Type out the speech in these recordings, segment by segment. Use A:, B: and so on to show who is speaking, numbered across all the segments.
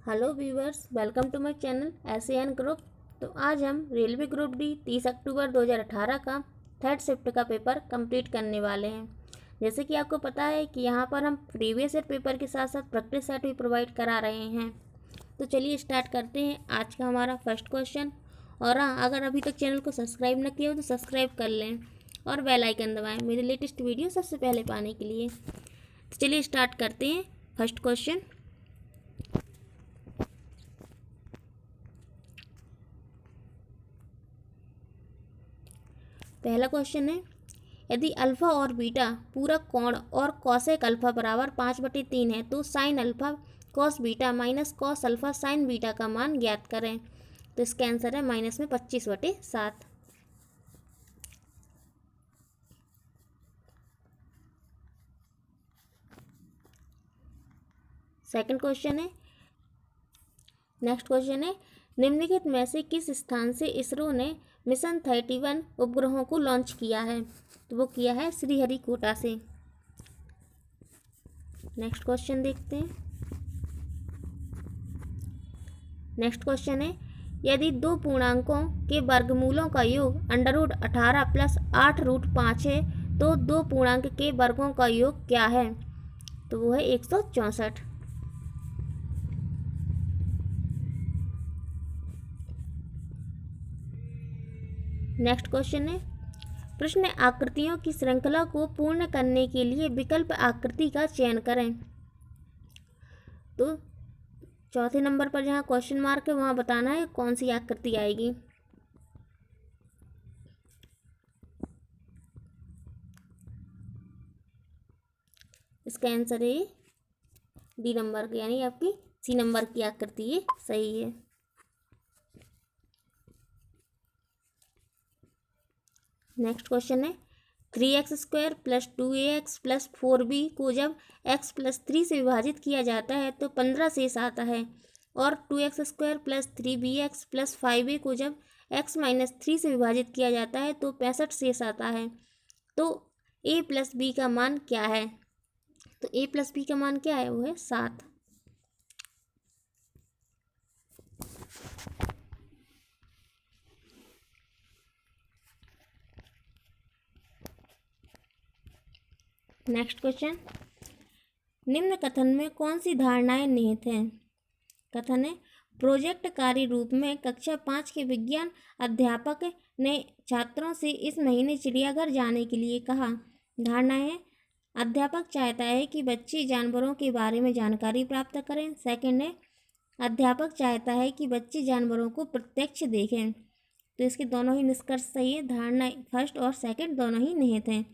A: Hello viewers, welcome to my channel SAN group. तो आज हम रेलवे ग्रुप डी 30 अक्टूबर 2018 का थर्ड शिफ्ट का पेपर कंप्लीट करने वाले हैं। जैसे कि आपको पता है कि यहाँ पर हम प्रीवियस ईयर पेपर के साथ साथ प्रैक्टिस सेट भी प्रोवाइड करा रहे हैं। तो चलिए स्टार्ट करते हैं आज का हमारा फर्स्ट क्वेश्चन। और हाँ, अगर अभी तक चैनल को सब्सक्राइब न किया हो तो सब्सक्राइब कर लें और बेल आइकन दबाएँ मेरे लेटेस्ट वीडियो सबसे पहले पाने के लिए। तो चलिए स्टार्ट करते हैं फर्स्ट क्वेश्चन। पहला क्वेश्चन है, यदि अल्फा और बीटा पूरक कोण और कॉसेक अल्फा बराबर 5/3 है तो sine alpha cos beta minus cos alpha sign beta का मान ज्ञात करें। तो इसका आंसर है माइनस में 25/7। सेकंड क्वेश्चन है, नेक्स्ट क्वेश्चन है, निम्नलिखित में से किस स्थान से इसरो ने मिशन 31 उपग्रहों को लॉन्च किया है? तो वो किया है श्रीहरिकोटा से। नेक्स्ट क्वेश्चन देखते हैं। नेक्स्ट क्वेश्चन है, यदि दो पूर्णांकों के वर्गमूलों का योग √18 + 8√5 है तो दो पूर्णांक के वर्गों का योग क्या है? तो वो है 164। नेक्स्ट क्वेश्चन है, प्रश्न आकृतियों की श्रृंखला को पूर्ण करने के लिए विकल्प आकृति का चयन करें। तो चौथे नंबर पर जहाँ क्वेश्चन मार्क है वहाँ बताना है कौन सी आकृति आएगी। इसका आंसर है डी नंबर का, यानी आपकी सी नंबर की आकृति ये सही है। नेक्स्ट क्वेश्चन है, 3x² + 2ax + 4b को जब x + 3 से विभाजित किया जाता है तो 15 शेष आता है, और 2x² + 3bx + 5a को जब x - 3 से विभाजित किया जाता है तो 65 शेष आता है। तो a + b का मान क्या है? तो a + b का मान क्या है? वो है 7। नेक्स्ट क्वेश्चन, निम्न कथन में कौन सी धारणाएं निहित हैं? कथन है, प्रोजेक्ट कार्य रूप में कक्षा 5 के विज्ञान अध्यापक ने छात्रों से इस महीने चिड़ियाघर जाने के लिए कहा। धारणा है, अध्यापक चाहता है कि बच्चे जानवरों के बारे में जानकारी प्राप्त करें। सेकंड है, अध्यापक चाहता है कि बच्चे जानवरों को प्रत्यक्ष देखें। तो इसके दोनों ही निष्कर्ष सही है। धारणा फर्स्ट और सेकंड दोनों ही निहित हैं।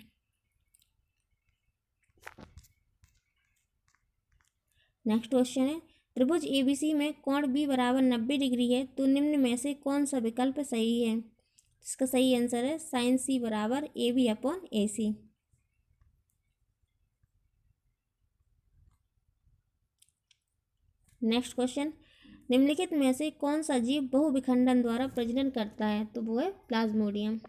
A: नेक्स्ट क्वेश्चन है, त्रिभुज ABC में कोण B = 90 डिग्री है तो निम्न में से कौन सा विकल्प सही है? इसका सही आंसर है sin C = AB/AC। Next question, निम्नलिखित में से कौन सा जीव बहुविखंडन द्वारा प्रजनन करता है? तो वो है प्लाज्मोडियम,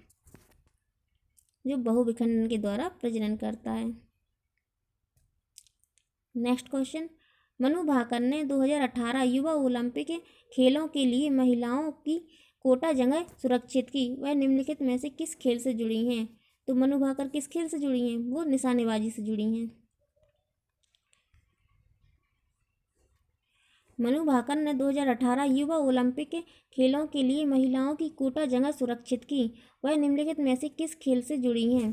A: जो बहुविखंडन के द्वारा प्रजनन करता है। नेक्स्ट क्वेश्चन, मनु भाकर ने 2018 युवा ओलंपिक खेलों के लिए महिलाओं की कोटा जगह सुरक्षित की। वह निम्नलिखित में से किस खेल से जुड़ी हैं? तो मनु भाकर किस खेल से जुड़ी हैं? वो निशानेबाजी से जुड़ी हैं। मनु भाकर ने 2018 युवा ओलंपिक खेलों के लिए महिलाओं की कोटा जगह सुरक्षित की। वह निम्नलिखित में से किस खेल से जुड़ी हैं?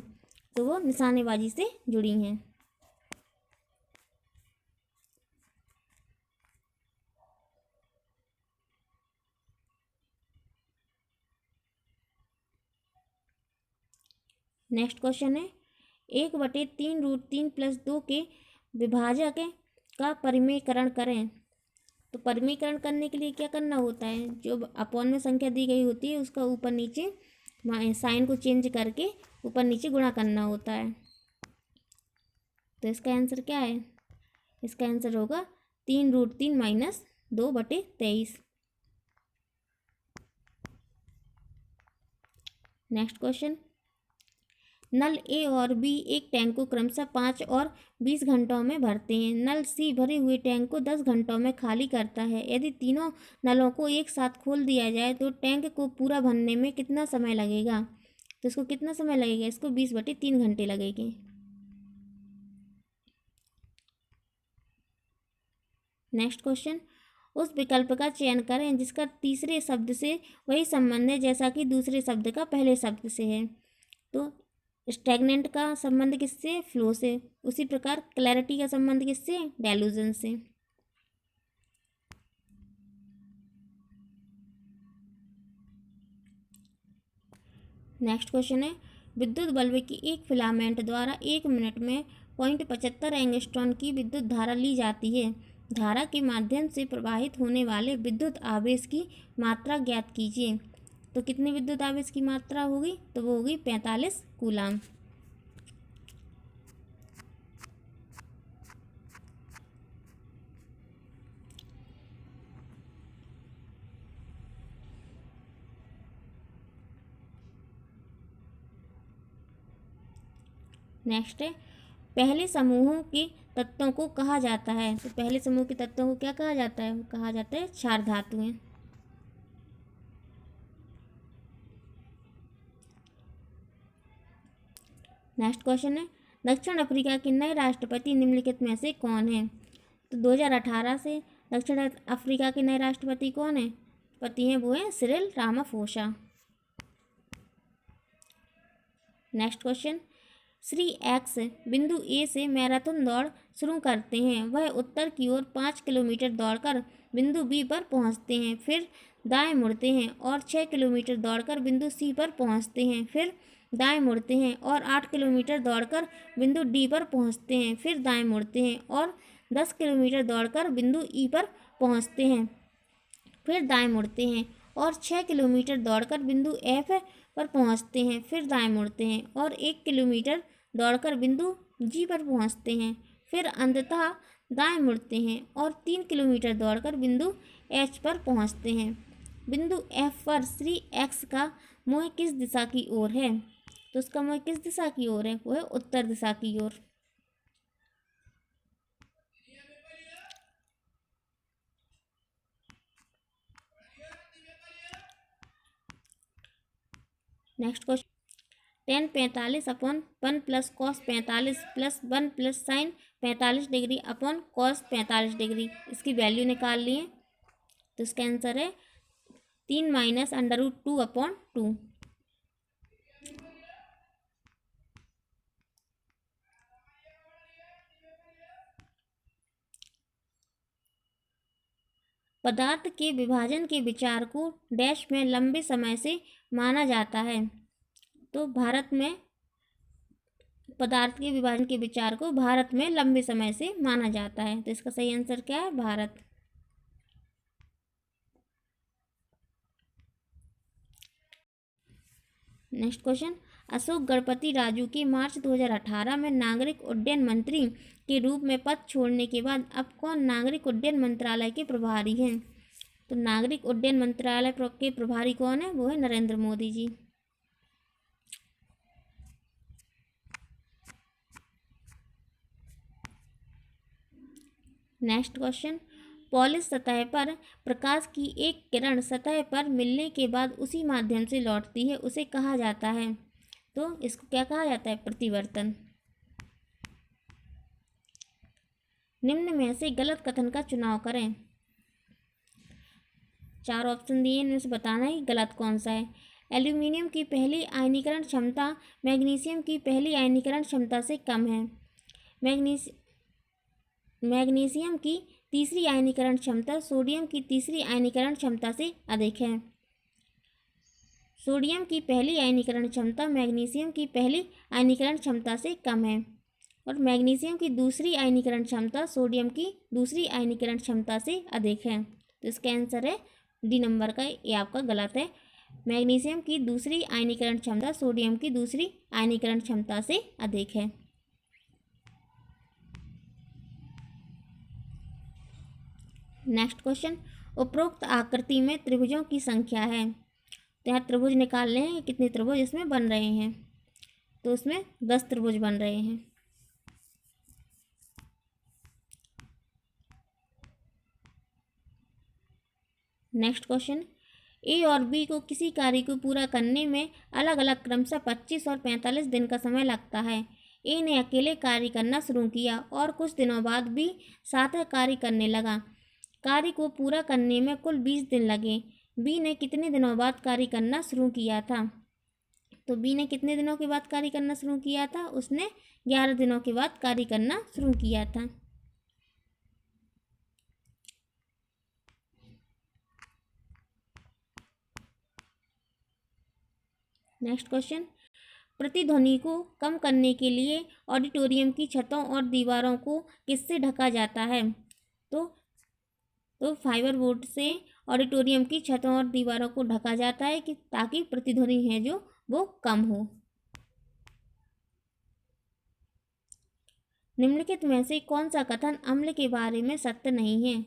A: तो वो निशानेबाजी से जुड़ी हैं। नेक्स्ट क्वेश्चन है, 1/3√3 + 2 के विभाजक का परिमेयकरण करें। तो परिमेयकरण करने के लिए क्या करना होता है? जो अपॉन में संख्या दी गई होती है उसका ऊपर नीचे साइन को चेंज करके ऊपर नीचे गुणा करना होता है। तो इसका आंसर क्या है? इसका आंसर होगा 3√3 - 2/23। नेक्स्ट क्वेश्चन, नल ए और बी एक टैंक को क्रमशः 5 और 20 घंटों में भरते हैं। नल सी भरे हुए टैंक को 10 घंटों में खाली करता है। यदि तीनों नलों को एक साथ खोल दिया जाए तो टैंक को पूरा भरने में कितना समय लगेगा? तो इसको कितना समय लगेगा? इसको 20/3 घंटे लगेंगे। नेक्स्ट क्वेश्चन, उस विकल्प का चयन करें जिसका तीसरे शब्द से वही संबंध है जैसा कि दूसरे शब्द का पहले शब्द से है। तो स्टैग्नेंट का संबंध किससे? फ्लो से। उसी प्रकार क्लैरिटी का संबंध किससे? डेलूजन से। नेक्स्ट क्वेश्चन है, विद्युत बल्ब की एक फिलामेंट द्वारा 1 मिनट में 0.75 एंगस्ट्रॉन की विद्युत धारा ली जाती है। धारा के माध्यम से प्रवाहित होने वाले विद्युत आवेश की मात्रा ज्ञात कीजिए। तो कितनी विद्युत आवेश की मात्रा होगी? तो वो होगी 45 कूलाम। नेक्स्ट है, पहले समूहों के तत्वों को कहा जाता है। तो पहले समूह के तत्वों को क्या कहा जाता है? कहा जाता है क्षार धातुएं। नेक्स्ट क्वेश्चन है, दक्षिण अफ्रीका के नए राष्ट्रपति निम्नलिखित में से कौन है? तो 2018 से दक्षिण अफ्रीका के नए राष्ट्रपति कौन है? पति हैं वो हैं Cyril Ramaphosa. Next question, Shri x बिंदु ए से मैराथन दौड़ शुरू करते हैं। वह उत्तर की ओर 5 किलोमीटर दौड़कर बिंदु बी पर पहुंचते हैं, फिर दाएं मुड़ते हैं और 6 किलोमीटर दौड़कर बिंदु सी पर पहुंचते हैं, फिर दाएं मुड़ते हैं और 8 किलोमीटर दौड़कर बिंदु डी पर पहुंचते हैं, फिर दाएं मुड़ते हैं और 10 किलोमीटर दौड़कर बिंदु ई पर पहुंचते हैं, फिर दाएं मुड़ते हैं और 6 किलोमीटर दौड़कर बिंदु एफ पर पहुंचते हैं, फिर दाएं मुड़ते हैं और 1 किलोमीटर दौड़कर बिंदु जी पर पहुंचते हैं, फिर अंततः दाएं मुड़ते हैं और 3 किलोमीटर दौड़कर बिंदु एच पर पहुंचते हैं। बिंदु एफ पर श्री एक्स का मुँह किस दिशा की ओर है? तो उसका मुँह किस दिशा की ओर है? वो है उत्तर दिशा की ओर। Next question, tan 45 upon 1 plus cos 45 plus 1 plus sine 45 degree upon cos 45 degree, इसकी वैल्यू निकाल लिए। तो इसका आंसर है 3 माइनस √2/2। पदार्थ के विभाजन के विचार को डैश में लंबे समय से माना जाता है। तो भारत में पदार्थ के विभाजन के विचार को भारत में लंबे समय से माना जाता है। तो इसका सही आंसर क्या है? भारत। नेक्स्ट क्वेश्चन, अशोक गणपति राजू के मार्च 2018 में नागरिक उड्डयन मंत्री के रूप में पद छोड़ने के बाद अब कौन नागरिक उड्डयन मंत्रालय के प्रभारी हैं? तो नागरिक उड्डयन मंत्रालय के प्रभारी कौन है? वो है Narendra Modi ji. Next question, polish सतह पर प्रकाश की एक किरण सतह पर मिलने के बाद उसी माध्यम से लौटती है, उसे कहा जाता है। तो इसको क्या कहा जाता है? प्रतिवर्तन। निम्न में से गलत कथन का चुनाव करें। 4 ऑप्शन दिए, इनमें से बताना ही गलत कौन सा है। एल्यूमिनियम की पहली आयनीकरण क्षमता मैग्नीशियम की पहली आयनीकरण क्षमता से कम है। मैग्नीशियम की तीसरी आयनीकरण क्षमता सोडियम की तीसरी आयनीकरण क्षमता से अधिक है। सोडियम की पहली आयनीकरण क्षमता मैग्नीशियम की पहली आयनीकरण क्षमता से कम है और मैग्नीशियम की दूसरी आयनीकरण क्षमता सोडियम की दूसरी आयनीकरण क्षमता से अधिक है। तो इसका आंसर है डी नंबर का, ये आपका गलत है। मैग्नीशियम की दूसरी आयनीकरण क्षमता सोडियम की दूसरी आयनीकरण क्षमता से अधिक है। नेक्स्ट क्वेश्चन, उपरोक्त आकृति में त्रिभुजों की संख्या है। तो यहाँ त्रिभुज निकालने हैं, कितने त्रिभुज इसमें बन रहे हैं। तो उसमें 10 त्रिभुज बन रहे हैं। नेक्स्ट क्वेश्चन, ए और बी को किसी कार्य को पूरा करने में अलग अलग क्रमशः 25 और 45 दिन का समय लगता है। ए ने अकेले कार्य करना शुरू किया और कुछ दिनों बाद बी साथ कार्य करने लगा। कार्य को पूरा करने में कुल 20 दिन लगे। बी ने कितने दिनों बाद कार्य करना शुरू किया था? तो बी ने कितने दिनों के बाद कार्य करना शुरू किया था? उसने 11 दिनों के बाद कार्य करना शुरू किया था। नेक्स्ट क्वेश्चन, प्रतिध्वनि को कम करने के लिए ऑडिटोरियम की छतों और दीवारों को किससे ढका जाता है? तो फाइबर बोर्ड से ऑडिटोरियम की छतों और दीवारों को ढका जाता है कि ताकि प्रतिध्वनि है जो वो कम हो। निम्नलिखित में से कौन सा कथन अम्ल के बारे में सत्य नहीं है?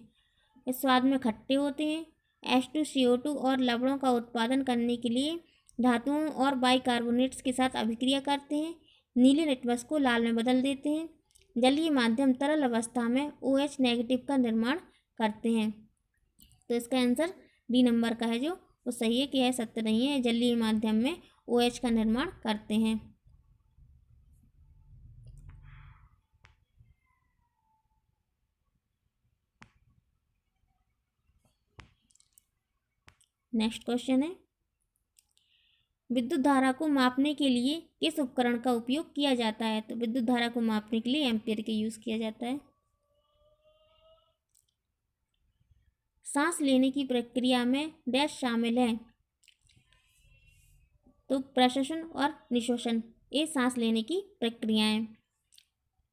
A: इस स्वाद में खट्टे होते हैं, H2CO2 और लवणों का उत्पादन करने के लिए धातुओं और बाइकार्बोनेट्स के साथ अभिक्रिया करते हैं, नीले लिटमस को लाल में बदल देते हैं, जलीय माध्यम तरल अवस्था में OH नेगेटिव का निर्माण करते हैं। तो इसका आंसर डी नंबर का है जो वो सही है कि यह सत्य नहीं है, जलीय माध्यम में OH का निर्माण करते हैं। नेक्स्ट क्वेश्चन है, विद्युत धारा को मापने के लिए किस उपकरण का उपयोग किया जाता है? तो विद्युत धारा को मापने के लिए एम्पीयर का यूज किया जाता है। सांस लेने की प्रक्रिया में डैश शामिल है? तो प्रश्वसन और निश्वसन, ये सांस लेने की प्रक्रियाएं।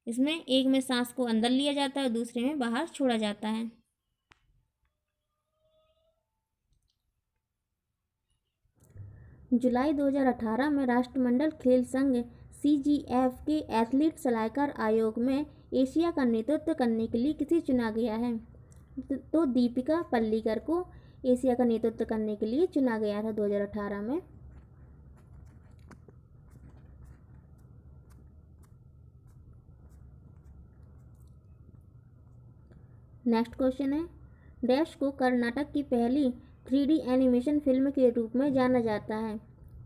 A: इसमें एक में सांस को अंदर लिया जाता है और दूसरे में बाहर छोड़ा जाता है। जुलाई 2018 में राष्ट्रमंडल खेल संघ CGF के एथलीट सलाहकार आयोग में एशिया का नेतृत्व करने के लिए किसे चुना गया है? तो दीपिका पल्लीकर को एशिया का नेतृत्व करने के लिए चुना गया था 2018 में। नेक्स्ट क्वेश्चन है, डैश को कर्नाटक की पहली 3D एनिमेशन फिल्म के रूप में जाना जाता है?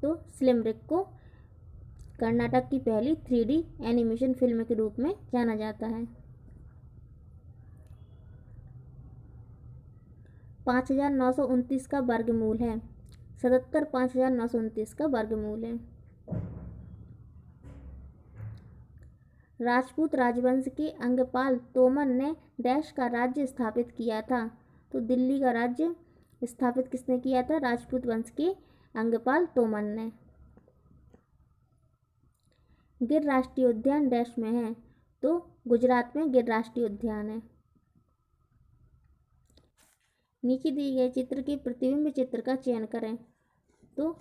A: तो स्लिम रिक को कर्नाटक की पहली 3D एनिमेशन फिल्म के रूप में जाना जाता है। 5929 का वर्गमूल है? 77 5929 का वर्गमूल है। राजपूत राजवंश के अंगपाल तोमर ने डैश का राज्य स्थापित किया था? तो दिल्ली का राज्य स्थापित किसने किया था? राजपूत वंश के अंगपाल तोमर ने। गिर राष्ट्रीय उद्यान डैश में है? तो गुजरात में गिर राष्ट्रीय उद्यान है। नीचे दिए गए चित्र के प्रतिबिंब चित्र का चयन करें। तो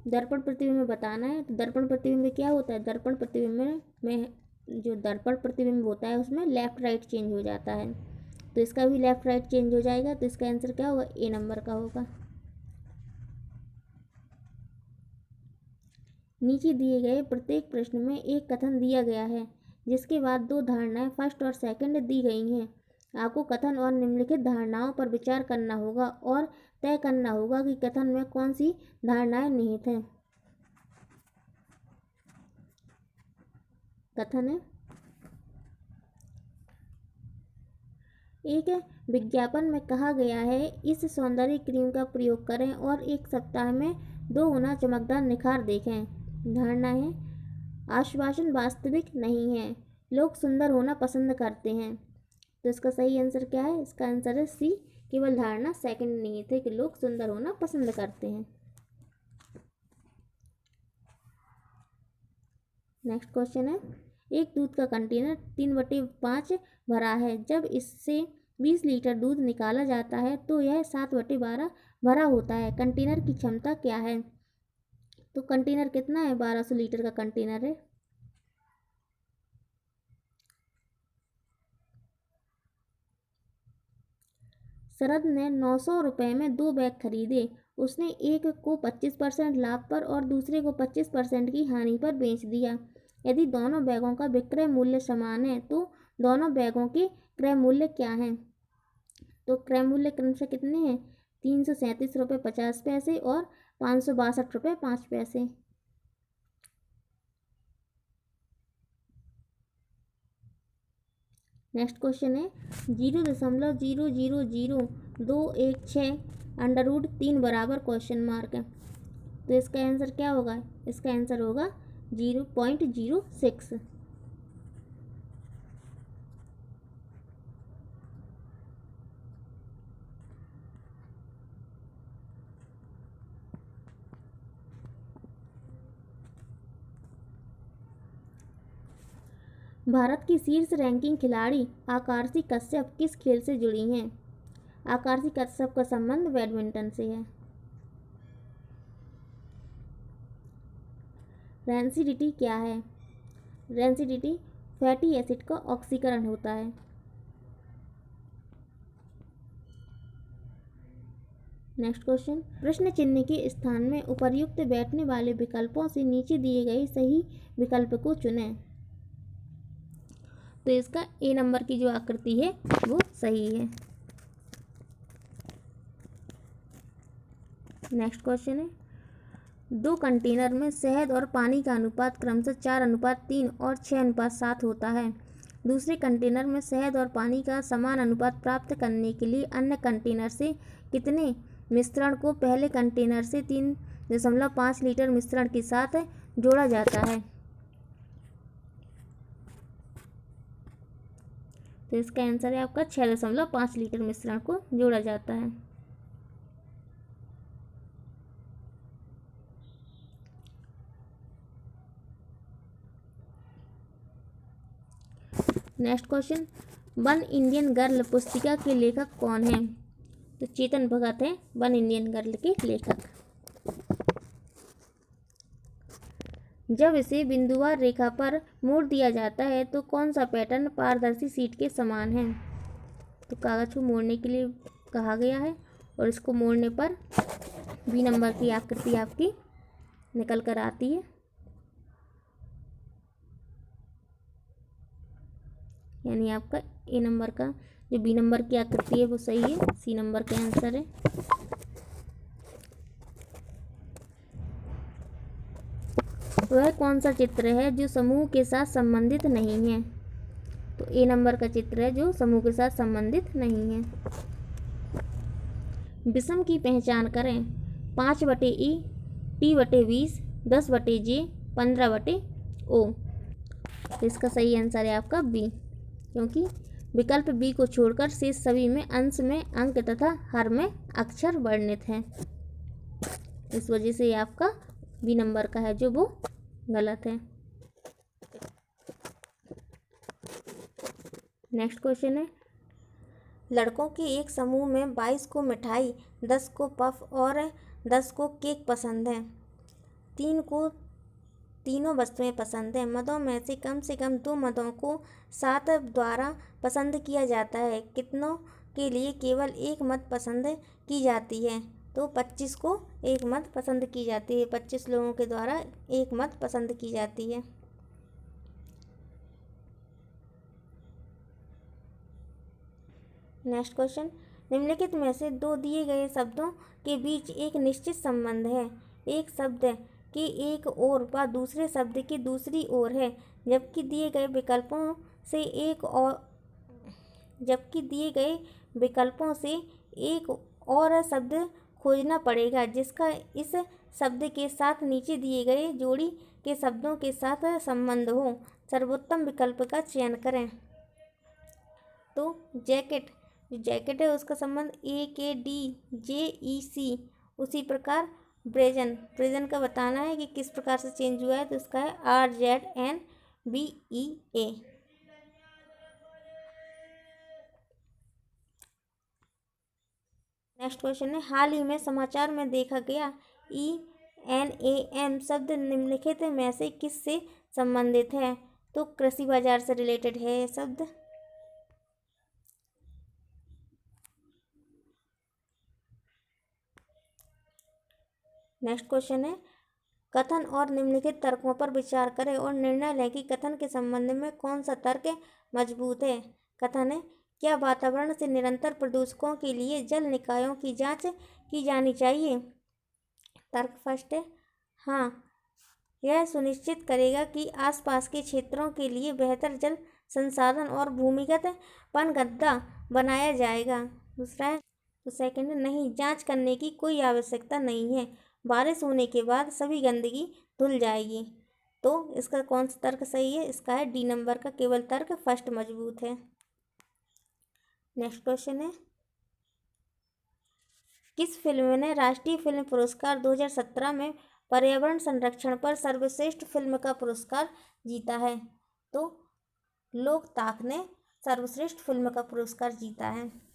A: दर्पण प्रतिबिंब बताना है। तो दर्पण प्रतिबिंब क्या होता है? दर्पण प्रतिबिंब में जो दर्पण प्रतिबिंब होता है उसमें लेफ्ट राइट चेंज हो जाता है, तो इसका भी लेफ्ट राइट चेंज हो जाएगा। तो इसका आंसर क्या होगा? ए नंबर का होगा। नीचे दिए गए प्रत्येक प्रश्न में एक कथन दिया गया है जिसके बाद दो धारणाएं फर्स्ट और सेकंड दी गई हैं। आपको कथन और निम्नलिखित धारणाओं पर विचार करना होगा और तय करना होगा कि कथन में कौन सी धारणाएं निहित हैं। कथन है, एक विज्ञापन में कहा गया है इस सौंदर्य क्रीम का प्रयोग करें और एक सप्ताह में 2 गुना चमकदार निखार देखें। धारणा है, आश्वासन वास्तविक नहीं है, लोग सुंदर होना पसंद करते हैं। तो इसका सही आंसर क्या है? इसका आंसर है सी, केवल धारणा सेकंड नहीं थे कि लोग सुंदर होना पसंद करते हैं। नेक्स्ट क्वेश्चन है, एक दूध का कंटेनर 3/5 भरा है। जब इससे 20 लीटर दूध निकाला जाता है तो यह 7/12 भरा होता है। कंटेनर की क्षमता क्या है? तो कंटेनर कितना है? 1200 लीटर का कंटेनर है। शरद ने 900 रुपये में 2 बैग खरीदे। उसने एक को 25% लाभ पर और दूसरे को 25% की हानि पर बेच दिया। यदि दोनों बैगों का विक्रय मूल्य समान है तो दोनों बैगों के क्रय मूल्य क्या हैं? तो क्रय मूल्य क्रमशः कितने हैं? 337 रुपये 50 पैसे और 562 रुपये 5 पैसे। नेक्स्ट क्वेश्चन है 0.0000216 √3 बराबर क्वेश्चन मार्क है। तो इसका आंसर क्या होगा? इसका आंसर होगा 0.06। भारत की शीर्ष रैंकिंग खिलाड़ी आकर्षि कश्यप किस खेल से जुड़ी हैं? आकर्षि कश्यप का संबंध बैडमिंटन से है। रेंसिडिटी क्या है? रेंसिडिटी फैटी एसिड का ऑक्सीकरण होता है। नेक्स्ट क्वेश्चन, प्रश्न चिन्ह के स्थान में उपर्युक्त बैठने वाले विकल्पों से नीचे दिए गए सही विकल्प को चुनें। तो इसका ए नंबर की जो आकृति है वो सही है। नेक्स्ट क्वेश्चन है 2 कंटेनर में शहद और पानी का अनुपात क्रमशः 4:3 और 6:7 होता है। दूसरे कंटेनर में शहद और पानी का समान अनुपात प्राप्त करने के लिए अन्य कंटेनर से कितने मिश्रण को पहले कंटेनर से 3.5 लीटर मिश्रण के साथ जोड़ा जाता है? तो इसका आंसर है आपका 6.5 लीटर मिश्रण को जोड़ा जाता है। Next question, one Indian girl पुस्तिका के लेखक कौन है? तो चेतन भगत है वन इंडियन गर्ल के लेखक। जब इसे बिंदुवार रेखा पर मोड़ दिया जाता है तो कौन सा पैटर्न पारदर्शी शीट के समान है? तो कागज को मोड़ने के लिए कहा गया है और इसको मोड़ने पर बी नंबर की आकृति आपकी निकल कर आती है, यानी आपका ए नंबर का जो बी नंबर की आकृति है वो सही है। सी नंबर का आंसर है। वह कौन सा चित्र है जो समूह के साथ संबंधित नहीं है? तो ए नंबर का चित्र है जो समूह के साथ संबंधित नहीं है। विषम की पहचान करें। 5/E, T/20, 10/J, 15/O। तो इसका सही आंसर है आपका बी, क्योंकि विकल्प बी को छोड़कर शेष सभी में अंश में अंक तथा हर में अक्षर वर्णित हैं। इस वजह से ये आपका बी नंबर का है जो वो गलत है। नेक्स्ट क्वेश्चन है लड़कों के एक समूह में 22 को मिठाई, 10 को पफ और 10 को केक पसंद है। 3 को तीनों वस्तुएं पसंद हैं। मदों में से कम 2 मदों को 7 द्वारा पसंद किया जाता है। कितनों के लिए केवल एक मद पसंद की जाती है? तो 25 को एक मद पसंद की जाती है। 25 लोगों के द्वारा एक मद पसंद की जाती है। नेक्स्ट क्वेश्चन, निम्नलिखित में से 2 दिए गए शब्दों के बीच एक निश्चित संबंध है। एक शब्द की एक ओर व दूसरे शब्द की दूसरी ओर है, जबकि दिए गए विकल्पों से एक और शब्द खोजना पड़ेगा जिसका इस शब्द के साथ नीचे दिए गए जोड़ी के शब्दों के साथ संबंध हो। सर्वोत्तम विकल्प का चयन करें। तो जैकेट, जो जैकेट है उसका संबंध AKDJEC। उसी प्रकार ब्रेजन का बताना है कि किस प्रकार से चेंज हुआ है, तो इसका है RZNBEA। नेक्स्ट क्वेश्चन है हाल ही में समाचार में देखा गया ENAM शब्द निम्नलिखित में से किस से संबंधित है? तो कृषि बाजार से रिलेटेड है ये शब्द। नेक्स्ट क्वेश्चन है, कथन और निम्नलिखित तर्कों पर विचार करें और निर्णय लें कि कथन के संबंध में कौन सा तर्क मजबूत है। कथन है, क्या वातावरण से निरंतर प्रदूषकों के लिए जल निकायों की जांच की जानी चाहिए। तर्क फर्स्ट है, हाँ, यह सुनिश्चित करेगा कि आसपास के क्षेत्रों के लिए बेहतर जल संसाधन और भूमिगत पनगड्ढा बनाया जाएगा। दूसरा है, तो सेकंड है, नहीं, जांच करने की कोई आवश्यकता नहीं है, बारिश होने के बाद सभी गंदगी धुल जाएगी। तो इसका कौन सा तर्क सही है। इसका है डी नंबर का केवल तर्क फर्स्ट मजबूत है। नेक्स्ट क्वेश्चन है, किस फिल्म ने राष्ट्रीय फिल्म पुरस्कार 2017 में पर्यावरण संरक्षण पर सर्वश्रेष्ठ फिल्म का पुरस्कार जीता है। तो लोकताक ने सर्वश्रेष्ठ फिल्म का पुरस्कार जीता है।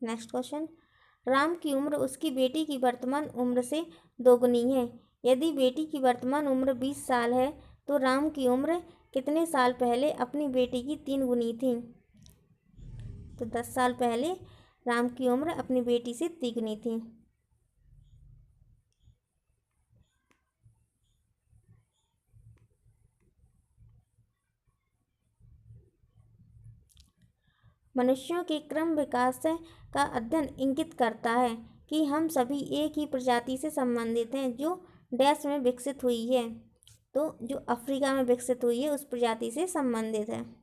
A: नेक्स्ट क्वेश्चन, राम की उम्र उसकी बेटी की वर्तमान उम्र से दोगुनी है। यदि बेटी की वर्तमान उम्र 20 साल है तो राम की उम्र कितने साल पहले अपनी बेटी की 3 गुनी थी। तो 10 साल पहले राम की उम्र अपनी बेटी से 3 गुनी थी। मनुष्यों के क्रम विकास का अध्ययन इंगित करता है कि हम सभी एक ही प्रजाति से संबंधित हैं जो डैश में विकसित हुई है। तो जो अफ्रीका में विकसित हुई है उस प्रजाति से संबंधित है।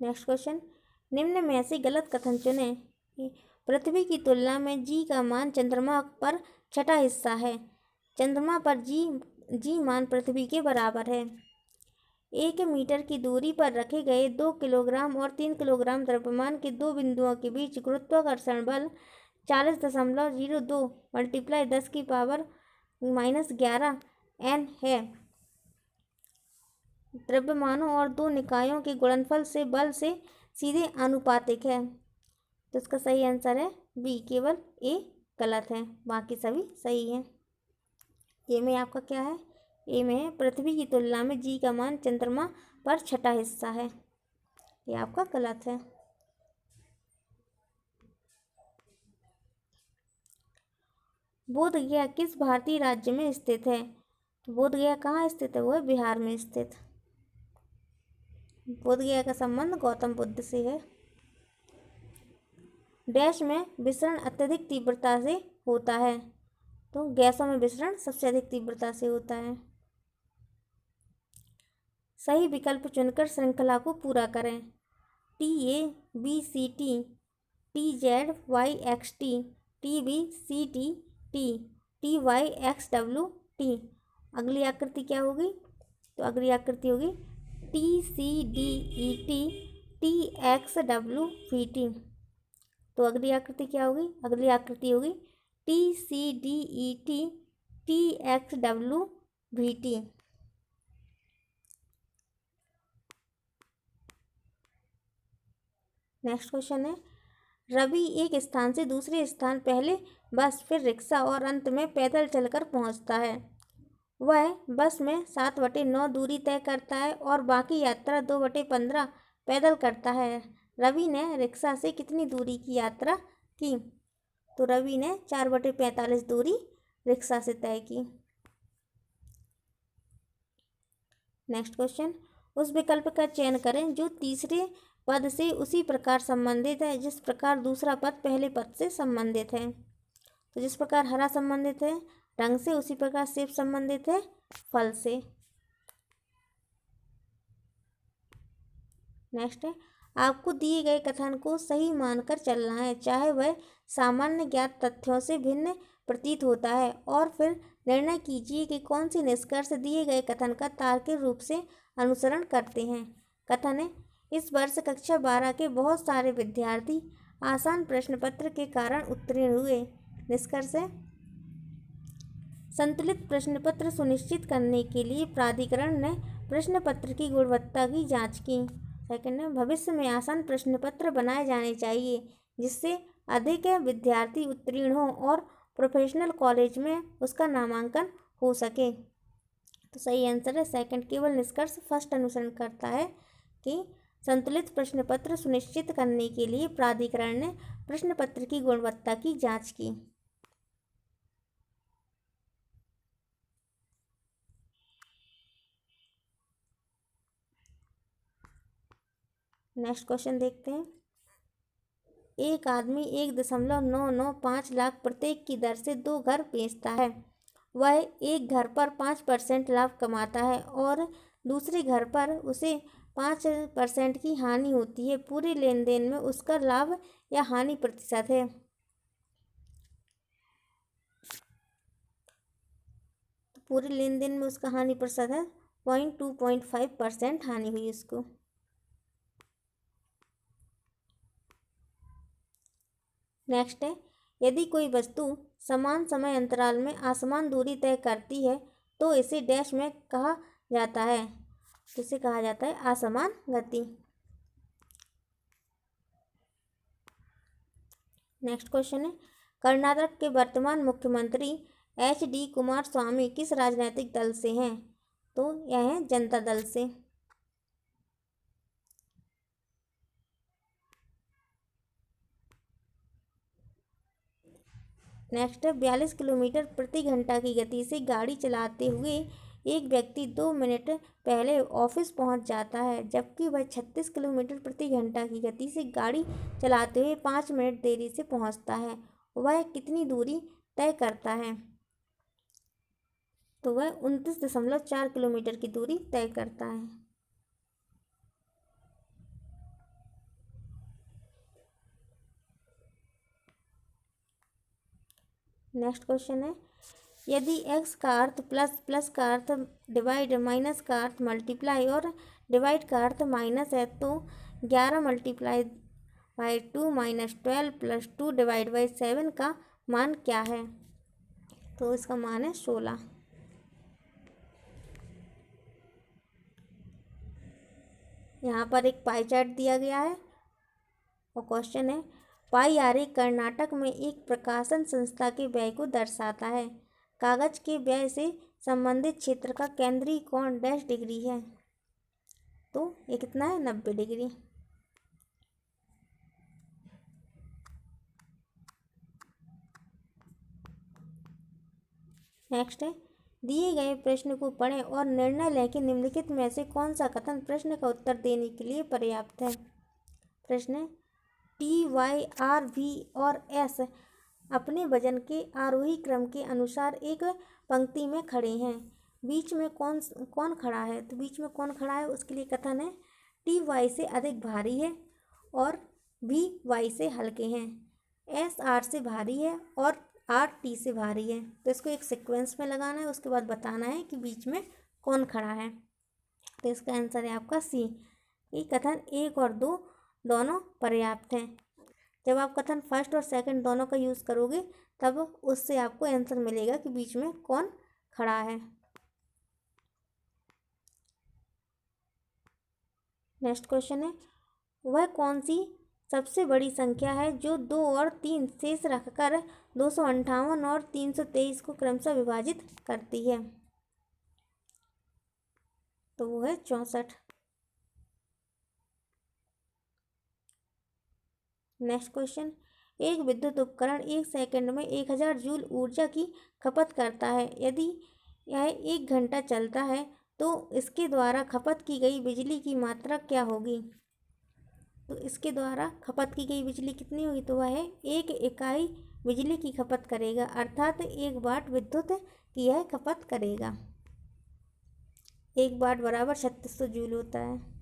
A: नेक्स्ट क्वेश्चन, निम्न में से गलत कथन चुनें। पृथ्वी की तुलना में जी का मान चंद्रमा पर छठा हिस्सा है। चंद्रमा पर जी मान पृथ्वी के बराबर है। 1 मीटर की दूरी पर रखे गए 2 किलोग्राम और 3 किलोग्राम द्रव्यमान के दो बिंदुओं के बीच गुरुत्वाकर्षण बल 40.02 × 10⁻⁻11 N है। द्रव्यमानों और दो निकायों के गुणनफल से बल से सीधे आनुपातिक है। तो इसका सही आंसर है बी, केवल ए गलत है, बाकी सभी सही है। ए में आपका क्या है, ए में है पृथ्वी की तुलना में जी का मान चंद्रमा पर छठा हिस्सा है, ये आपका गलत है। बोध गया किस भारतीय राज्य में स्थित है। तो बोध गया कहाँ स्थित है, वो है बिहार में स्थित। बोध गया का संबंध गौतम बुद्ध से है। डैश में विसरण अत्यधिक तीव्रता से होता है। तो गैसों में विसरण सबसे अधिक तीव्रता से होता है। सही विकल्प चुनकर श्रृंखला को पूरा करें। TABCT TZYXT TBCT TYXWT। अगली आकृति क्या होगी, तो अगली आकृति होगी TCDET TXWVT। तो अगली आकृति क्या होगी, अगली आकृति होगी TCDET TXWVT। नेक्स्ट क्वेश्चन है, रवि एक स्थान से दूसरे स्थान पहले बस फिर रिक्शा और अंत में पैदल चलकर पहुंचता है। वह बस में 7/9 दूरी तय करता है और बाकी यात्रा 2/15 पैदल करता है। रवि ने रिक्शा से कितनी दूरी की यात्रा की। तो रवि ने 4/45 दूरी रिक्शा से तय की। नेक्स्ट क्वेश्चन, उस विकल्प का चयन करें जो तीसरे पद से उसी प्रकार संबंधित है जिस प्रकार दूसरा पद पहले पद से संबंधित है। तो जिस प्रकार हरा संबंधित है रंग से, उसी प्रकार सेब संबंधित है फल से। नेक्स्ट है, आपको दिए गए कथन को सही मानकर चलना है, चाहे वह सामान्य ज्ञात तथ्यों से भिन्न प्रतीत होता है, और फिर निर्णय कीजिए कि कौन सी निष्कर्ष दिए गए कथन का तार्किक रूप से अनुसरण करते हैं। कथन है, इस वर्ष कक्षा 12 के बहुत सारे विद्यार्थी आसान प्रश्न पत्र के कारण उत्तीर्ण हुए। निष्कर्ष है, संतुलित प्रश्न पत्र सुनिश्चित करने के लिए प्राधिकरण ने प्रश्न पत्र की गुणवत्ता की जांच की। सेकंड है, भविष्य में आसान प्रश्न पत्र बनाए जाने चाहिए जिससे अधिक विद्यार्थी उत्तीर्ण हों और प्रोफेशनल कॉलेज में उसका नामांकन हो सके। तो सही आंसर है सेकंड। केवल निष्कर्ष फर्स्ट अनुसरण करता है कि संतुलित प्रश्न पत्र सुनिश्चित करने के लिए प्राधिकरण ने प्रश्न पत्र की गुणवत्ता की जांच की। नेक्स्ट क्वेश्चन देखते हैं। एक आदमी 1.995 लाख प्रत्येक की दर से 2 घर बेचता है। वह एक घर पर 5% लाभ कमाता है और दूसरे घर पर उसे 5% की हानि होती है। पूरे लेन देन में उसका लाभ या हानि प्रतिशत है। तो पूरे लेन देन में उसका हानि प्रतिशत है 2.5% हानि हुई उसको। नेक्स्ट है, यदि कोई वस्तु समान समय अंतराल में असमान दूरी तय करती है तो इसे डैश में कहा जाता है। इसे कहा जाता है असमान गति। नेक्स्ट क्वेश्चन है, कर्नाटक के वर्तमान मुख्यमंत्री HD कुमारस्वामी किस राजनीतिक दल से हैं? तो यह है जनता दल से। नेक्स्ट है, 42 किलोमीटर प्रति घंटा की गति से गाड़ी चलाते हुए एक व्यक्ति 2 मिनट पहले ऑफिस पहुंच जाता है, जबकि वह 36 किलोमीटर प्रति घंटा की गति से गाड़ी चलाते हुए 5 मिनट देरी से पहुंचता है। वह कितनी दूरी तय करता है? तो वह 29.4 किलोमीटर की दूरी तय करता है। नेक्स्ट क्वेश्चन है, यदि x का अर्थ प्लस, प्लस का अर्थ डिवाइड, माइनस का अर्थ मल्टीप्लाई और डिवाइड का अर्थ माइनस है तो 11 multiply by 2 minus 12 plus 2 divide by 7 का मान क्या है? तो इसका मान है 16। यहाँ पर एक पाई चार्ट दिया गया है और क्वेश्चन है, पाई आरेख कर्नाटक में एक प्रकाशन संस्था के व्यय को दर्शाता है। कागज के व्यय से संबंधित क्षेत्र का केंद्रीय कोण डैश डिग्री है। तो ये कितना है? 90 डिग्री। नेक्स्ट है, दिए गए प्रश्न को पढ़ें और निर्णय लें कि निम्नलिखित में से कौन सा कथन प्रश्न का उत्तर देने के लिए पर्याप्त है। प्रश्न, T, Y, R, V और S अपने वजन के आरोही क्रम के अनुसार एक पंक्ति में खड़े हैं। बीच में कौन खड़ा है? तो बीच में कौन खड़ा है उसके लिए कथन है, T Y से अधिक भारी है और V Y से हल्के हैं। S R से भारी है और R T से भारी है। तो इसको एक सीक्वेंस में लगाना है, उसके बाद बताना है कि बीच में कौन खड़ा है। तो इसका आंसर है आपका C। ये कथन 1 और 2 दोनों पर्याप्त हैं। जब आप कथन फर्स्ट और सेकंड दोनों का यूज़ करोगे तब उससे आपको आंसर मिलेगा कि बीच में कौन खड़ा है। नेक्स्ट क्वेश्चन है, वह कौन सी सबसे बड़ी संख्या है जो 2 और 3 शेष रखकर 258 और 323 को क्रमशः विभाजित करती है? तो वो है 64। नेक्स्ट क्वेश्चन, एक विद्युत उपकरण 1 सेकंड में 1000 जूल ऊर्जा की खपत करता है। यदि यह 1 घंटा चलता है तो इसके द्वारा खपत की गई बिजली की मात्रा क्या होगी? तो इसके द्वारा खपत की गई बिजली कितनी होगी? तो वह है 1 इकाई बिजली की खपत करेगा, अर्थात 1 वाट विद्युत की यह खपत करेगा। 1 वाट बराबर 3600 जूल होता है।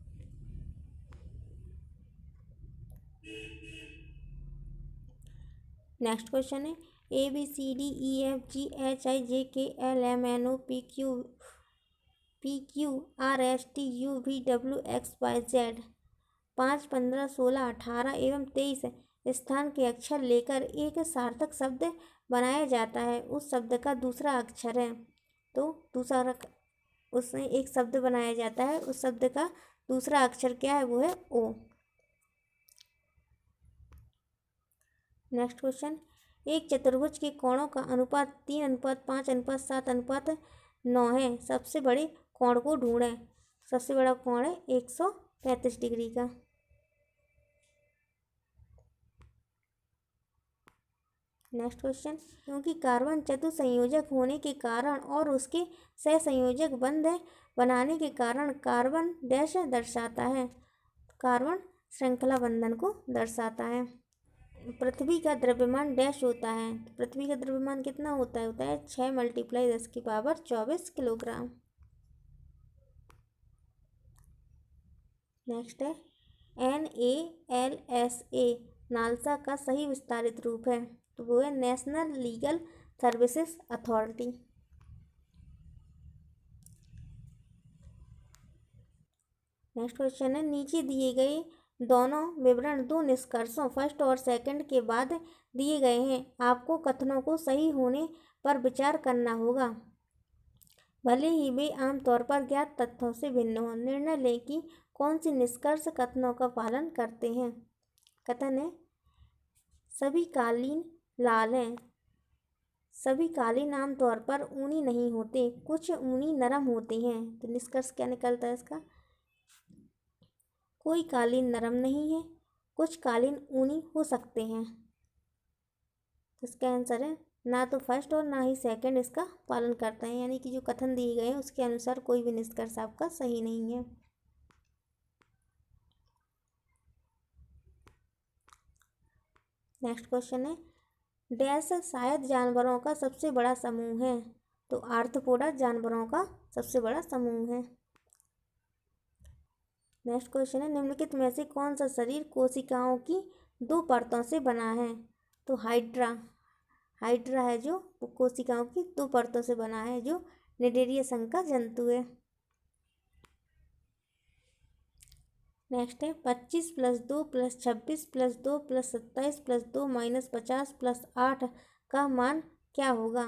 A: नेक्स्ट क्वेश्चन है, ABCDEFGHIJKLMNOPQRSTUVWXYZ 5, 15, 16, 18 एवं 23 स्थान के अक्षर लेकर एक सार्थक शब्द बनाया जाता है। उस शब्द का दूसरा अक्षर है। तो दूसरा उसमें एक शब्द बनाया जाता है, उस शब्द का दूसरा अक्षर क्या है? वो है O। नेक्स्ट क्वेश्चन, एक चतुर्भुज के कोणों का अनुपात 3:5:7:9 है। सबसे बड़े कोण को ढूंढें। सबसे बड़ा कोण है 135 डिग्री का। नेक्स्ट क्वेश्चन, क्योंकि कार्बन चतुसंयोजक होने के कारण और उसके सहसंयोजक बंध बनाने के कारण कार्बन डैश दर्शाता है। कार्बन श्रृंखला बंधन को दर्शाता है। पृथ्वी का द्रव्यमान डैश होता है। पृथ्वी का द्रव्यमान कितना होता है 6 × 10⁻24 किलोग्राम। नेक्स्ट है NALSA नालसा का सही विस्तारित रूप है, तो वो है national legal services authority. Next question है, नीचे दिए गए दोनों विवरण दो निष्कर्षों फर्स्ट और सेकंड के बाद दिए गए हैं। आपको कथनों को सही होने पर विचार करना होगा, भले ही वे आमतौर पर ज्ञात तथ्यों से भिन्न हों। निर्णय लें कि कौन सी निष्कर्ष कथनों का पालन करते हैं। कथन है, सभी कालीन लाल हैं। सभी कालीन आमतौर पर ऊनी नहीं होते, कुछ ऊनी नरम होते हैं। तो निष्कर्ष क्या निकलता है इसका, कोई कालीन नरम नहीं है, कुछ कालीन ऊनी हो सकते हैं। तो इसका आंसर है ना तो फर्स्ट और ना ही सेकंड इसका पालन करता है, यानी कि जो कथन दिए गए हैं उसके अनुसार कोई भी निष्कर्ष आपका सही नहीं है। नेक्स्ट क्वेश्चन है, डैश शायद जानवरों का सबसे बड़ा समूह है। तो आर्थ्रोपोडा जानवरों का सबसे बड़ा समूह है। नेक्स्ट क्वेश्चन है, निम्नलिखित में से कौन सा शरीर कोशिकाओं की 2 परतों से बना है। तो हाइड्रा है जो कोशिकाओं की 2 परतों से बना है, जो निडेरिया संघ का जंतु है। नेक्स्ट है 25 + 2 + 26 + 2 + 27 + 2 - 50 + 8 का मान क्या होगा।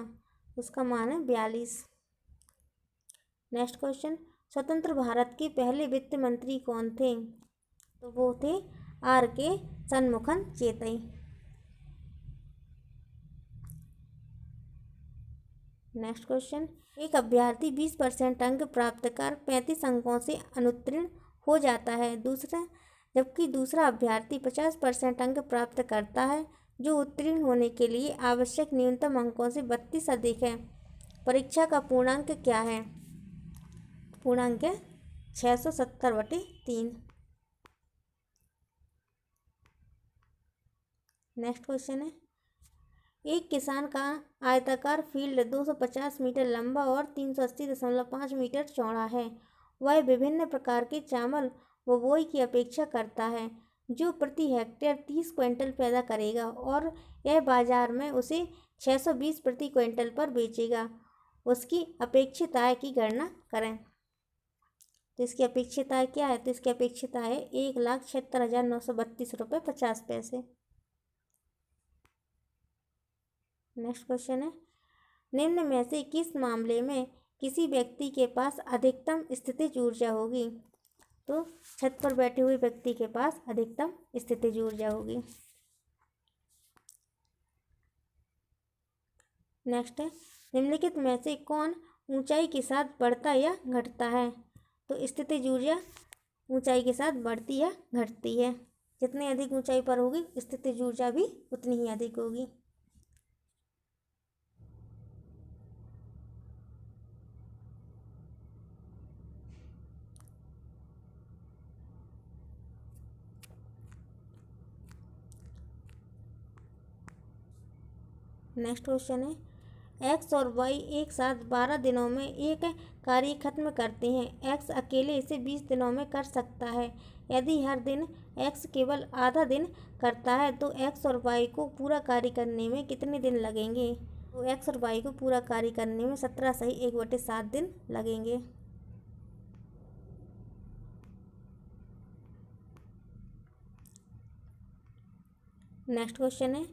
A: उसका मान है 42। नेक्स्ट क्वेश्चन, स्वतंत्र भारत के पहले वित्त मंत्री कौन थे। तो वो थे RK शनमुखम चेतई। नेक्स्ट क्वेश्चन, एक अभ्यर्थी 20% अंक प्राप्त कर 35 अंकों से अनुत्तीर्ण हो जाता है, जबकि दूसरा अभ्यर्थी 50% अंक प्राप्त करता है, जो उत्तीर्ण होने के लिए आवश्यक न्यूनतम अंकों से 32 अधिक है। परीक्षा का पूर्णांक क्या है। पूर्णांक है 670/3। नेक्स्ट क्वेश्चन है, एक किसान का आयताकार फील्ड 250 मीटर लंबा और 380.5 मीटर चौड़ा है। वह विभिन्न प्रकार के चावल व बोई की अपेक्षा करता है, जो प्रति हेक्टेयर 30 क्विंटल पैदा करेगा और यह बाजार में उसे 620 प्रति क्विंटल पर बेचेगा। उसकी अपेक्षित आय की गणना करें। तो इसकी अपेक्षित आय क्या है। तो इसकी अपेक्षित आय है 1,76,932 रुपये 50 पैसे। नेक्स्ट क्वेश्चन है, निम्न में से किस मामले में किसी व्यक्ति के पास अधिकतम स्थितिज ऊर्जा होगी। तो छत पर बैठे हुए व्यक्ति के पास अधिकतम स्थितिज ऊर्जा होगी। नेक्स्ट है, निम्नलिखित में से कौन ऊंचाई के साथ बढ़ता या घटता है। तो स्थितिज ऊर्जा ऊंचाई के साथ बढ़ती या घटती है। जितनी अधिक ऊंचाई पर होगी स्थितिज ऊर्जा भी उतनी ही अधिक होगी। नेक्स्ट क्वेश्चन है, X और Y एक साथ 12 दिनों में एक कार्य खत्म करते हैं। X अकेले इसे 20 दिनों में कर सकता है। यदि हर दिन X केवल आधा दिन करता है तो X और Y को पूरा कार्य करने में कितने दिन लगेंगे। तो X और Y को पूरा कार्य करने में 17 सही 1/7 दिन लगेंगे। नेक्स्ट क्वेश्चन है,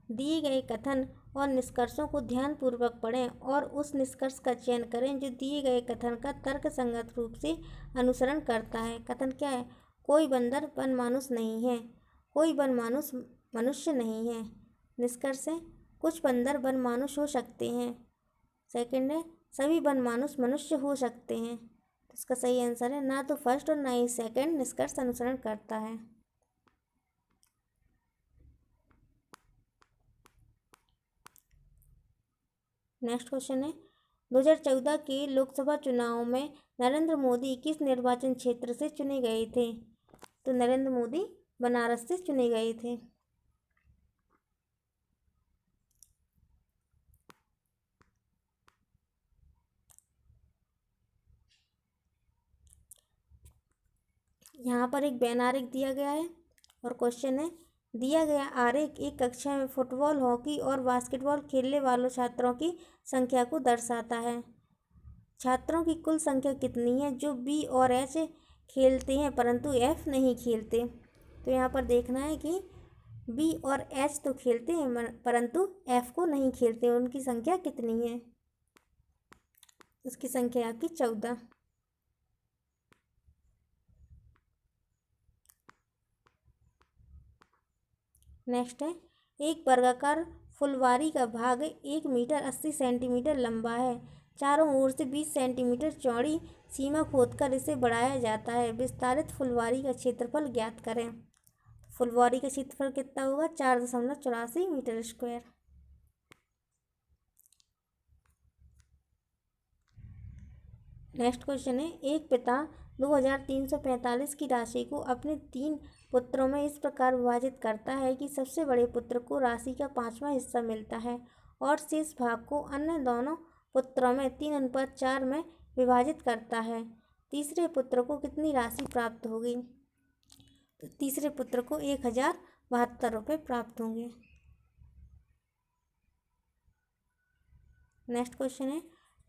A: दिए गए कथन और निष्कर्षों को ध्यानपूर्वक पढ़ें और उस निष्कर्ष का चयन करें जो दिए गए कथन का तर्कसंगत रूप से अनुसरण करता है। कथन क्या है, कोई बंदर वनमानुष नहीं है, कोई वनमानुष मनुष्य नहीं है, निष्कर्ष है कुछ बंदर वनमानुष हो सकते हैं। सेकंड है सभी वनमानुष मनुष्य हो सकते हैं। तो इसका सही आंसर है ना तो फर्स्ट और ना ही सेकंड निष्कर्ष अनुसरण करता है। नेक्स्ट क्वेश्चन है 2014 के लोकसभा चुनाव में नरेंद्र मोदी किस निर्वाचन क्षेत्र से चुने गए थे? तो नरेंद्र मोदी बनारस से चुने गए थे। यहाँ पर एक बैन आरेख दिया गया है और क्वेश्चन है दिया गया आरेख एक कक्षा में फुटबॉल, हॉकी और बास्केटबॉल खेलने वालों छात्रों की संख्या को दर्शाता है। छात्रों की कुल संख्या कितनी है जो बी और एच खेलते हैं परंतु एफ नहीं खेलते? तो यहाँ पर देखना है कि बी और एच तो खेलते हैं परंतु एफ को नहीं खेलते। उनकी संख्या कितनी है? उसकी संख्या आपकी 14। नेक्स्ट है एक वर्गाकार फुलवारी का भाग 1 मीटर 80 सेंटीमीटर लंबा है। चारों ओर से 20 सेंटीमीटर चौड़ी सीमा खोदकर इसे बढ़ाया जाता है। विस्तारित फुलवारी का क्षेत्रफल ज्ञात करें। फुलवारी का क्षेत्रफल कितना होगा? 4.84 मीटर स्क्वायर। नेक्स्ट क्वेश्चन है एक पिता 2345 की राशि को अपने 3 पुत्रों में इस प्रकार विभाजित करता है कि सबसे बड़े पुत्र को राशि का 5वां हिस्सा मिलता है और शेष भाग को अन्य दोनों पुत्रों में 3:4 में विभाजित करता है। तीसरे पुत्र को कितनी राशि प्राप्त होगी? तो तीसरे पुत्र को 1072 रुपये प्राप्त होंगे। नेक्स्ट क्वेश्चन है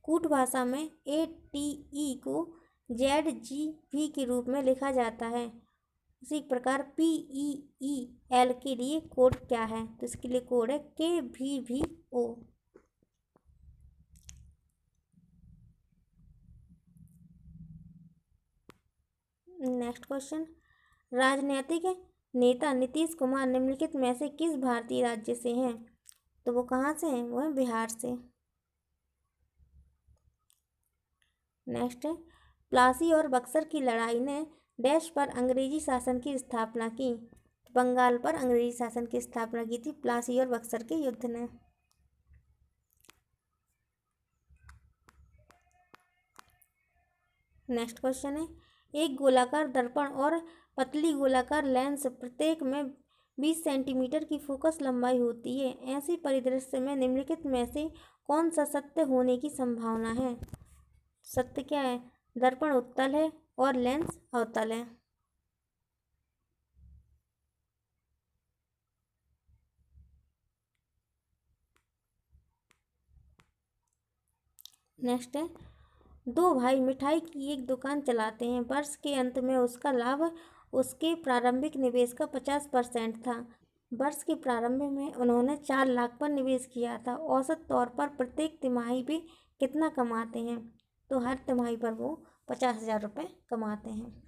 A: कूट भाषा में ATE को ZGV के रूप में लिखा जाता है। इसी प्रकार PEEL के लिए कोड क्या है? तो इसके लिए कोड है KVVO। नेक्स्ट क्वेश्चन राजनीतिक नेता नीतीश कुमार निम्नलिखित में से किस भारतीय राज्य से हैं? तो वो कहाँ से हैं? वो है बिहार से। नेक्स्ट है प्लासी और बक्सर की लड़ाई ने डैश पर अंग्रेजी शासन की स्थापना की। बंगाल पर अंग्रेजी शासन की स्थापना की थी प्लासी और बक्सर के युद्ध ने। नेक्स्ट क्वेश्चन है एक गोलाकार दर्पण और पतली गोलाकार लेंस प्रत्येक में 20 सेंटीमीटर की फोकस लंबाई होती है। ऐसे परिदृश्य में निम्नलिखित में से कौन सा सत्य होने की संभावना है? सत्य क्या है? दर्पण उत्तल है और लेंस अवतल है। नेक्स्ट है दो भाई मिठाई की एक दुकान चलाते हैं। वर्ष के अंत में उसका लाभ उसके प्रारंभिक निवेश का 50% था। वर्ष के प्रारंभ में उन्होंने 4 लाख पर निवेश किया था। औसत तौर पर प्रत्येक तिमाही पे कितना कमाते हैं? तो हर तिमाही पर वो 50,000 रुपये कमाते हैं।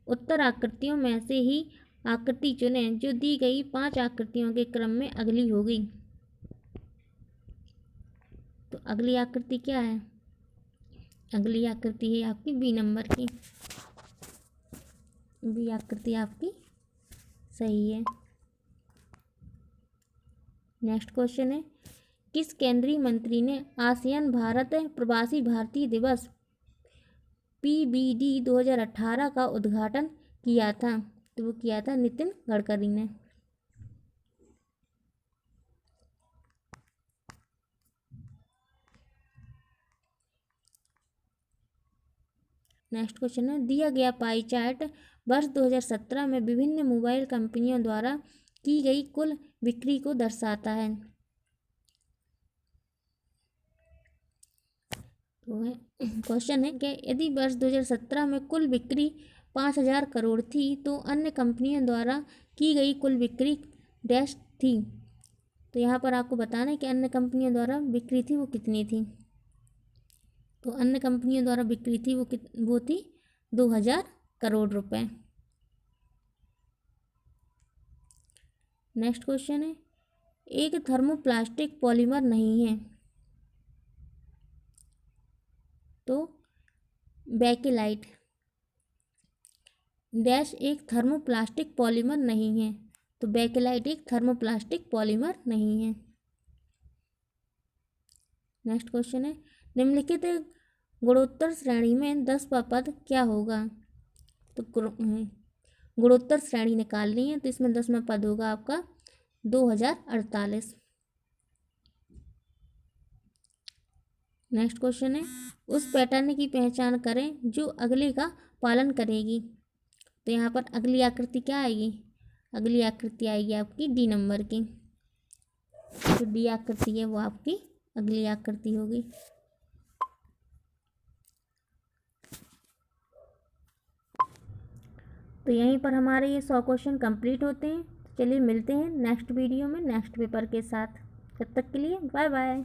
A: उत्तर आकृतियों में से ही आकृति चुनें जो दी गई 5 आकृतियों के क्रम में अगली होगी। तो अगली आकृति क्या है? अगली आकृति है आपकी बी नंबर की। बी आकृति आपकी सही है। नेक्स्ट क्वेश्चन है किस केंद्रीय मंत्री ने आसियान भारत प्रवासी भारतीय दिवस PBD 2018 का उद्घाटन किया था? तो वो किया था नितिन गडकरी ने। नेक्स्ट क्वेश्चन है दिया गया पाई चार्ट वर्ष 2017 में विभिन्न मोबाइल कंपनियों द्वारा की गई कुल बिक्री को दर्शाता है। तो क्वेश्चन है कि यदि वर्ष 2017 में कुल बिक्री 5,000 करोड़ थी तो अन्य कंपनियों द्वारा की गई कुल बिक्री डैश थी। तो यहाँ पर आपको बताना है कि अन्य कंपनियों द्वारा बिक्री थी वो कितनी थी। तो अन्य कंपनियों द्वारा बिक्री थी वो थी 2,000 करोड़ रुपए। नेक्स्ट क्वेश्चन है, एक थर्मोप्लास्टिक पॉलीमर नहीं है तो बेकेलाइट डैश एक थर्मोप्लास्टिक पॉलीमर नहीं है तो बेकेलाइट एक थर्मोप्लास्टिक पॉलीमर नहीं है। नेक्स्ट क्वेश्चन है, निम्नलिखित गुणोत्तर श्रेणी में 10वां पद क्या होगा। तो गुणोत्तर श्रेणी निकालनी है तो इसमें 10वां पद होगा आपका 2048। नेक्स्ट क्वेश्चन है, उस पैटर्न की पहचान करें जो अगले का पालन करेगी। तो यहाँ पर अगली आकृति क्या आएगी, अगली आकृति आएगी आपकी डी नंबर की। जो डी आकृति है वो आपकी अगली आकृति होगी। तो यहीं पर हमारे ये 100 क्वेश्चन कंप्लीट होते हैं। चलिए मिलते हैं नेक्स्ट वीडियो में नेक्स्ट पेपर के साथ। तब तक के लिए बाय बाय।